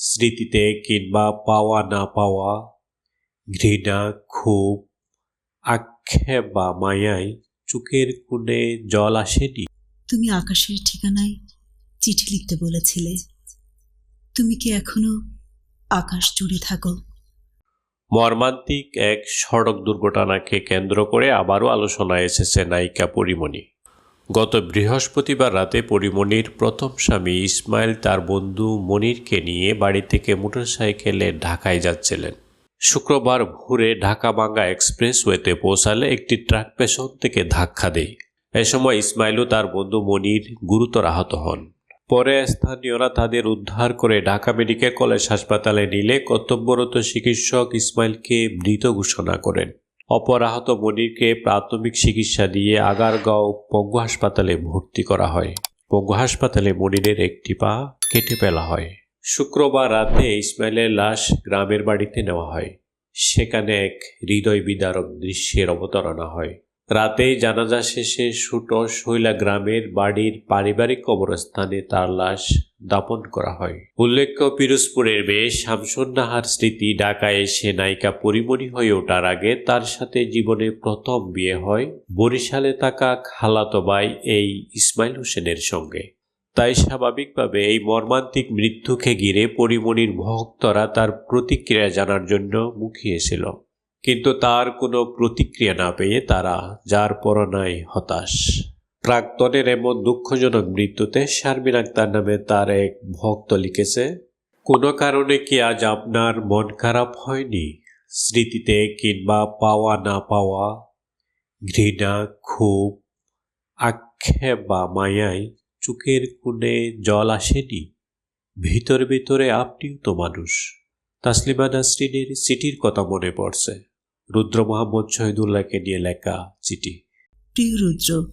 স্মৃতিতে কিংবা পাওয়া না পাওয়া, ঘৃণা, ক্ষোভ, আক্ষেপ বা মায়ায় চোখের কোণে জল আসেনি? তুমি আকাশের ঠিকানায় চিঠি লিখতে বলেছিলে। তুমি কি এখনো আকাশ জুড়ে থাকো? মর্মান্তিক এক সড়ক দুর্ঘটনাকে কেন্দ্র করে আবারও আলোচনায় এসেছে নায়িকা পরীমণি। গত বৃহস্পতিবার রাতে পরীমণির প্রথম স্বামী ইসমাইল তার বন্ধু মনিরকে নিয়ে বাড়ি থেকে মোটরসাইকেলে ঢাকায় যাচ্ছিলেন। শুক্রবার ভোরে ঢাকা-বাঙ্গা এক্সপ্রেসওয়েতে পৌঁছালে একটি ট্রাক পেছন থেকে ধাক্কা দেয়। এ সময় ইসমাইল ও তার বন্ধু মনির গুরুতর আহত হন। পরে স্থানীয়রা তাদের উদ্ধার করে ঢাকা মেডিকেল কলেজ হাসপাতালে নিলে কর্তব্যরত চিকিৎসক ইসমাইলকে মৃত ঘোষণা করেন। অপর আহত মনিরকে প্রাথমিক চিকিৎসা দিয়ে আগারগাঁও পঙ্গু হাসপাতালে ভর্তি করা হয়। পঙ্গু হাসপাতালে মনিরের একটি পা কেটে ফেলা হয়। শুক্রবার রাতে ইসমাইলের লাশ গ্রামের বাড়িতে নেওয়া হয়। সেখানে এক হৃদয় বিদারক দৃশ্যের অবতারণা হয়। রাতেই জানাজা শেষে শৈলা গ্রামের বাড়ির পারিবারিক কবরস্থানে তার লাশ দাপন করা হয়। উল্লেখ্য, পিরোজপুরের মেয়ে শামসুন্নাহার স্মৃতি ঢাকায় এসে নায়িকা পরীমণি হয়ে ওঠার আগে তার সাথে জীবনে প্রথম বিয়ে হয় বরিশালে থাকা খালাতো ভাই এই ইসমাইল হোসেনের সঙ্গে। তাই স্বাভাবিকভাবে এই মর্মান্তিক মৃত্যুকে ঘিরে পরীমণির ভক্তরা তার প্রতিক্রিয়া জানার জন্য মুখিয়েছিল। কিন্তু তার কোনো প্রতিক্রিয়া না পেয়ে তারা যার পরনায় হতাশ। প্রাক্তনের এমন দুঃখজনক মৃত্যুতে শারমিন আক্তার নামে তার এক ভক্ত লিখেছে, কোনো কারণে কি আজ আপনার মন খারাপ হয়নি? স্মৃতিতে কিংবা পাওয়া না পাওয়া, ঘৃণা, ক্ষোভ, আক্ষেপ বা মায়ায় চোখের কোণে জল আসেনি? ভিতরে ভিতরে আপনিও তো মানুষ। তাসলিমা নাসরিনের চিঠির কথা মনে পড়ছে। রুদ্র মোহাম্মদ শহীদুল্লাহকে নিয়ে লেখা চিঠি। প্রিয় রুদ্র,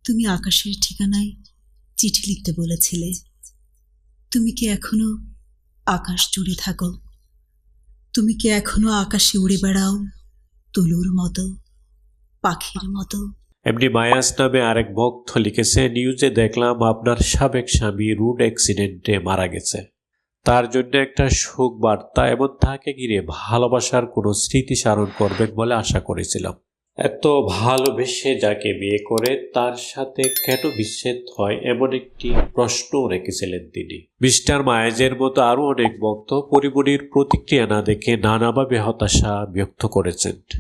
তুমি আকাশের ঠিকানায় চিঠি লিখতে বলেছিলে। তুমি কি এখনো আকাশ জুড়ে থাকো? তুমি কি এখনো আকাশে উড়ে বেড়াও তুলোর মতো, পাখির মতো? এমনি মায়াস নামে আরেক ভক্ত লিখেছে, নিউজে দেখলাম আপনার সাবেক স্বামী রোড অ্যাক্সিডেন্টে মারা গেছে। তার জন্য একটা শোক বার্তা এবং তাকে ঘিরে ভালোবাসার কোনো স্মৃতি স্মরণ করবেন বলে আশা করেছিলাম। এত ভালোবেসে যাকে বিয়ে করে তার সাথে কেন বিচ্ছেদ হয় এমন একটি প্রশ্ন রেখেছিলেন তিনি। মিস্টার মায়াজের মতো আরও অনেক ভক্ত পরীমণির প্রতিক্রিয়া না দেখে নানাভাবে হতাশা ব্যক্ত করেছেন।